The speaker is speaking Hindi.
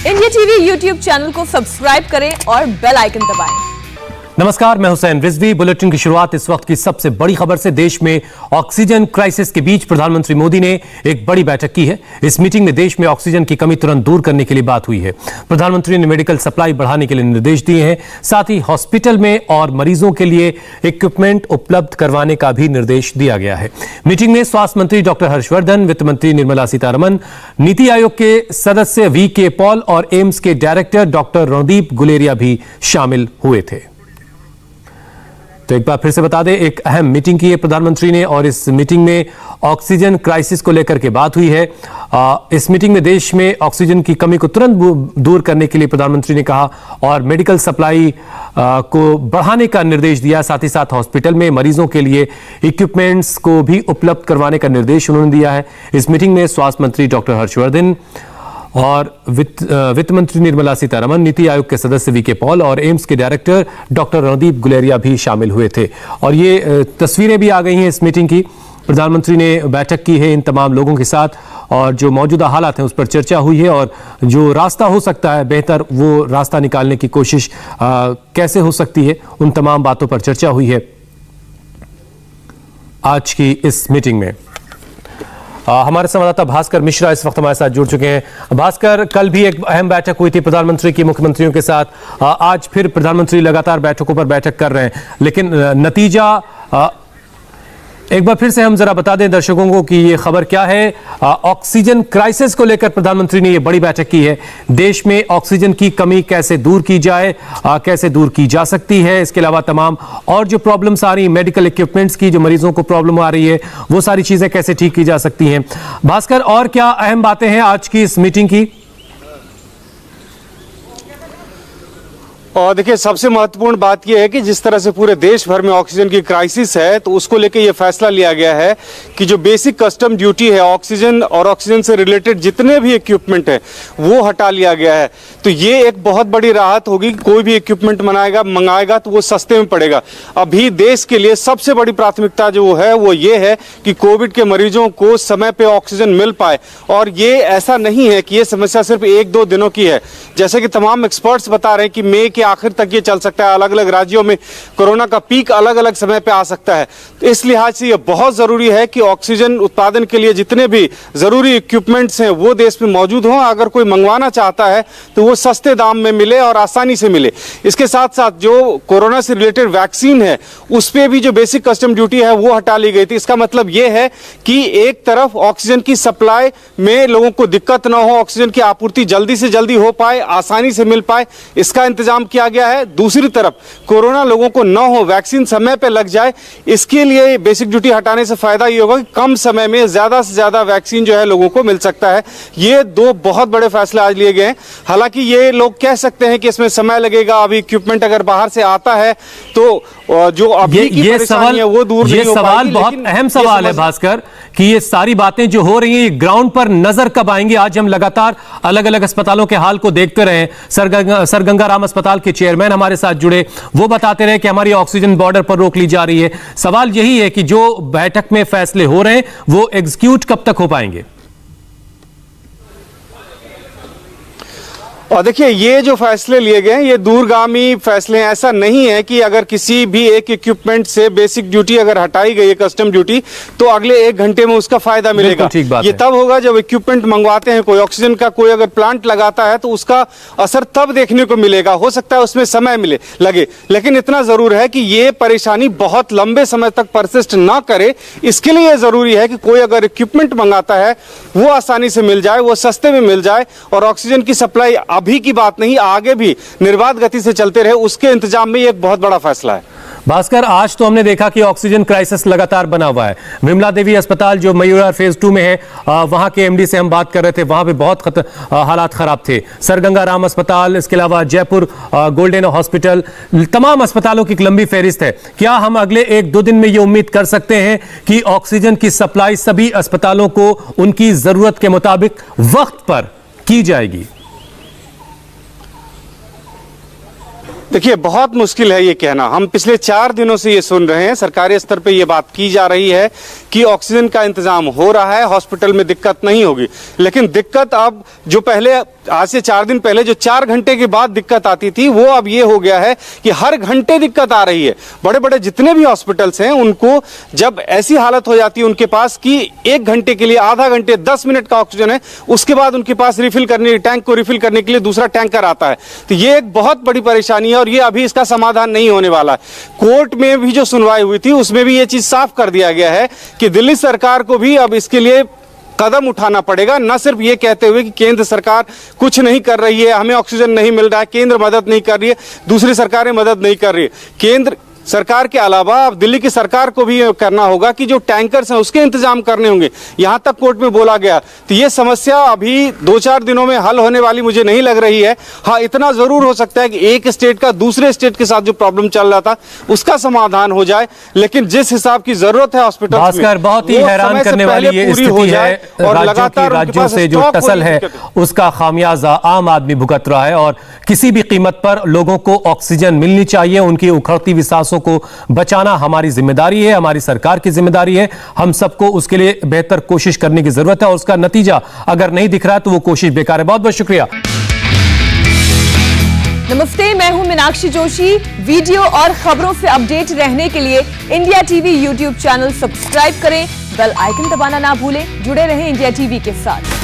इंडिया टीवी यूट्यूब चैनल को सब्सक्राइब करें और बेल आइकन दबाएं। नमस्कार, मैं हुसैन रिजवी। बुलेटिन की शुरुआत इस वक्त की सबसे बड़ी खबर से। देश में ऑक्सीजन क्राइसिस के बीच प्रधानमंत्री मोदी ने एक बड़ी बैठक की है। इस मीटिंग में देश में ऑक्सीजन की कमी तुरंत दूर करने के लिए बात हुई है। प्रधानमंत्री ने मेडिकल सप्लाई बढ़ाने के लिए निर्देश दिए हैं। साथ ही हॉस्पिटल में और मरीजों के लिए इक्विपमेंट उपलब्ध करवाने का भी निर्देश दिया गया है। मीटिंग में स्वास्थ्य मंत्री डॉक्टर हर्षवर्धन, वित्त मंत्री निर्मला सीतारमण, नीति आयोग के सदस्य वी.के. पॉल और एम्स के डायरेक्टर डॉक्टर रणदीप गुलेरिया भी शामिल हुए थे। तो एक बार फिर से बता दें, एक अहम मीटिंग की है प्रधानमंत्री ने और इस मीटिंग में ऑक्सीजन क्राइसिस को लेकर के बात हुई है। इस मीटिंग में देश में ऑक्सीजन की कमी को तुरंत दूर करने के लिए प्रधानमंत्री ने कहा और मेडिकल सप्लाई को बढ़ाने का निर्देश दिया। साथ ही साथ हॉस्पिटल में मरीजों के लिए इक्विपमेंट्स को भी उपलब्ध करवाने का निर्देश उन्होंने दिया है। इस मीटिंग में स्वास्थ्य मंत्री डॉक्टर हर्षवर्धन और वित्त मंत्री निर्मला सीतारमण, नीति आयोग के सदस्य वी.के. पॉल और एम्स के डायरेक्टर डॉक्टर रणदीप गुलेरिया भी शामिल हुए थे। और ये तस्वीरें भी आ गई हैं इस मीटिंग की। प्रधानमंत्री ने बैठक की है इन तमाम लोगों के साथ और जो मौजूदा हालात हैं उस पर चर्चा हुई है और जो रास्ता हो सकता है बेहतर, वो रास्ता निकालने की कोशिश कैसे हो सकती है, उन तमाम बातों पर चर्चा हुई है आज की इस मीटिंग में। हमारे संवाददाता भास्कर मिश्रा इस वक्त हमारे साथ जुड़ चुके हैं। भास्कर, कल भी एक अहम बैठक हुई थी प्रधानमंत्री की मुख्यमंत्रियों के साथ। आज फिर प्रधानमंत्री लगातार बैठकों पर बैठक कर रहे हैं, लेकिन नतीजा एक बार फिर से हम जरा बता दें दर्शकों को कि ये खबर क्या है। ऑक्सीजन क्राइसिस को लेकर प्रधानमंत्री ने ये बड़ी बैठक की है। देश में ऑक्सीजन की कमी कैसे दूर की जाए, कैसे दूर की जा सकती है, इसके अलावा तमाम और जो प्रॉब्लम्स आ रही हैं, मेडिकल इक्विपमेंट्स की जो मरीजों को प्रॉब्लम आ रही है, वो सारी चीजें कैसे ठीक की जा सकती हैं। भास्कर, और क्या अहम बातें हैं आज की इस मीटिंग की? और देखिए, सबसे महत्वपूर्ण बात यह है कि जिस तरह से पूरे देश भर में ऑक्सीजन की क्राइसिस है, तो उसको लेकर यह फैसला लिया गया है कि जो बेसिक कस्टम ड्यूटी है ऑक्सीजन और ऑक्सीजन से रिलेटेड जितने भी इक्विपमेंट है वो हटा लिया गया है। तो ये एक बहुत बड़ी राहत होगी। कोई भी इक्विपमेंट मंगाएगा तो वो सस्ते में पड़ेगा। अभी देश के लिए सबसे बड़ी प्राथमिकता जो है वो ये है कि कोविड के मरीजों को समय पे ऑक्सीजन मिल पाए। और ये ऐसा नहीं है कि ये समस्या सिर्फ 1-2 दिनों की है। जैसे कि तमाम एक्सपर्ट्स बता रहे हैं कि मई के आखिर तक ये चल सकता है। अलग अलग राज्यों में कोरोना का पीक अलग अलग समय पे आ सकता है। तो इस लिहाज से ये बहुत जरूरी है कि ऑक्सीजन उत्पादन के लिए जितने भी जरूरी इक्विपमेंट्स हैं वो देश में मौजूद हों। अगर कोई मंगवाना चाहता है तो वो सस्ते दाम में मिले और आसानी से मिले। इसके साथ साथ जो कोरोना से रिलेटेड वैक्सीन है उस पर भी जो बेसिक कस्टम ड्यूटी है वो हटा ली गई थी। इसका मतलब ये है कि एक तरफ ऑक्सीजन की सप्लाई में लोगों को दिक्कत ना हो, ऑक्सीजन की आपूर्ति जल्दी से जल्दी हो पाए, आसानी से मिल पाए, इसका इंतजाम किया गया है। दूसरी तरफ कोरोना लोगों को न हो, वैक्सीन समय पे लग जाए, इसके लिए बेसिक ड्यूटी हटाने से फायदा ये होगा कि कम समय में ज्यादा से ज्यादा वैक्सीन जो है लोगों को मिल सकता है। ये दो बहुत बड़े फैसले आज लिए गए हैं। हालांकि ये लोग कह सकते हैं कि इसमें समय लगेगा, अभी इक्विपमेंट अगर बाहर से आता है तो जो अभी की परेशानी है वो दूर नहीं हो पाएगी। सवाल बहुत अहम सवाल है भास्कर कि ये सारी बातें जो हो रही हैं ग्राउंड पर नजर कब आएंगी। आज हम लगातार अलग अलग अस्पतालों के हाल को देखते रहे। सर गंगा राम अस्पताल के चेयरमैन हमारे साथ जुड़े, वो बताते रहे कि हमारी ऑक्सीजन बॉर्डर पर रोक ली जा रही है। सवाल यही है कि जो बैठक में फैसले हो रहे हैं वो एग्जीक्यूट कब तक हो पाएंगे? और देखिए, ये जो फैसले लिए गए हैं ये दूरगामी फैसले हैं। ऐसा नहीं है कि अगर किसी भी एक इक्विपमेंट से बेसिक ड्यूटी अगर हटाई गई है, कस्टम ड्यूटी, तो अगले 1 घंटे में उसका फायदा मिलेगा। ये तब होगा जब इक्विपमेंट मंगवाते हैं, कोई ऑक्सीजन का कोई अगर प्लांट लगाता है तो उसका असर तब देखने को मिलेगा। हो सकता है उसमें समय लगे, लेकिन इतना जरूर है कि ये परेशानी बहुत लंबे समय तक परसिस्ट ना करे। इसके लिए जरूरी है कि कोई अगर इक्विपमेंट मंगाता है वो आसानी से मिल जाए, वो सस्ते में मिल जाए और ऑक्सीजन की सप्लाई अभी की बात नहीं, आगे भी निर्बाध गति से चलते रहे, उसके इंतजाम में ये एक बहुत बड़ा फैसला है। भास्कर, आज तो हमने देखा कि ऑक्सीजन क्राइसिस लगातार बना हुआ है। विमला देवी अस्पताल जो मयूरा फेज 2 में है, वहां के एमडी से हम बात कर रहे थे, वहां पे बहुत हालात खराब थे। सर गंगा राम अस्पताल, इसके अलावा जयपुर गोल्डन हॉस्पिटल, तमाम अस्पतालों की एक लंबी फहरिस्त है। क्या हम अगले 1-2 दिन में ये उम्मीद कर सकते हैं कि ऑक्सीजन की सप्लाई सभी अस्पतालों को उनकी जरूरत के मुताबिक वक्त पर की जाएगी? देखिए, बहुत मुश्किल है ये कहना। हम पिछले 4 दिनों से ये सुन रहे हैं, सरकारी स्तर पे ये बात की जा रही है कि ऑक्सीजन का इंतजाम हो रहा है, हॉस्पिटल में दिक्कत नहीं होगी। लेकिन दिक्कत अब जो पहले, आज से 4 दिन पहले जो 4 घंटे के बाद दिक्कत आती थी, वो अब ये हो गया है कि हर घंटे दिक्कत आ रही है। बड़े बड़े जितने भी हॉस्पिटल्स हैं, उनको जब ऐसी हालत हो जाती है उनके पास कि 1 घंटे के लिए, आधा घंटे, 10 मिनट का ऑक्सीजन है, उसके बाद उनके पास रिफिल करने, टैंक को रिफिल करने के लिए दूसरा टैंकर आता है। तो ये एक बहुत बड़ी परेशानी है और ये अभी इसका समाधान नहीं होने वाला है। कोर्ट में भी जो सुनवाई हुई थी उसमें भी ये चीज साफ कर दिया गया है कि दिल्ली सरकार को भी अब इसके लिए कदम उठाना पड़ेगा। न सिर्फ ये कहते हुए कि केंद्र सरकार कुछ नहीं कर रही है, हमें ऑक्सीजन नहीं मिल रहा है, केंद्र मदद नहीं कर रही है, दूसरी सरकारें मदद नहीं कर रही है। केंद्र सरकार के अलावा अब दिल्ली की सरकार को भी करना होगा कि जो टैंकर्स हैं उसके इंतजाम करने होंगे, यहां तक कोर्ट में बोला गया। तो ये समस्या अभी 2-4 दिनों में हल होने वाली मुझे नहीं लग रही है। हाँ, इतना जरूर हो सकता है कि एक स्टेट का दूसरे स्टेट के साथ जो प्रॉब्लम चल रहा था उसका समाधान हो जाए, लेकिन जिस हिसाब की जरूरत है हॉस्पिटल भास्कर, बहुत ही हैरान करने वाली ये स्थिति है। राज्यों से जो टसल है उसका खामियाजा आम आदमी भुगत रहा है और किसी भी कीमत पर लोगों को ऑक्सीजन मिलनी चाहिए। उनकी उखड़ती हुई सांसों को बचाना हमारी जिम्मेदारी है, हमारी सरकार की जिम्मेदारी है। हम सबको उसके लिए बेहतर कोशिश करने की जरूरत है और उसका नतीजा अगर नहीं दिख रहा है तो वो कोशिश बेकार है। बहुत बहुत शुक्रिया। नमस्ते, मैं हूं मीनाक्षी जोशी। वीडियो और खबरों से अपडेट रहने के लिए India TV YouTube channel subscribe करें, बेल आइकन दबाना ना भूलें। जुड़े रहें इंडिया टीवी के साथ।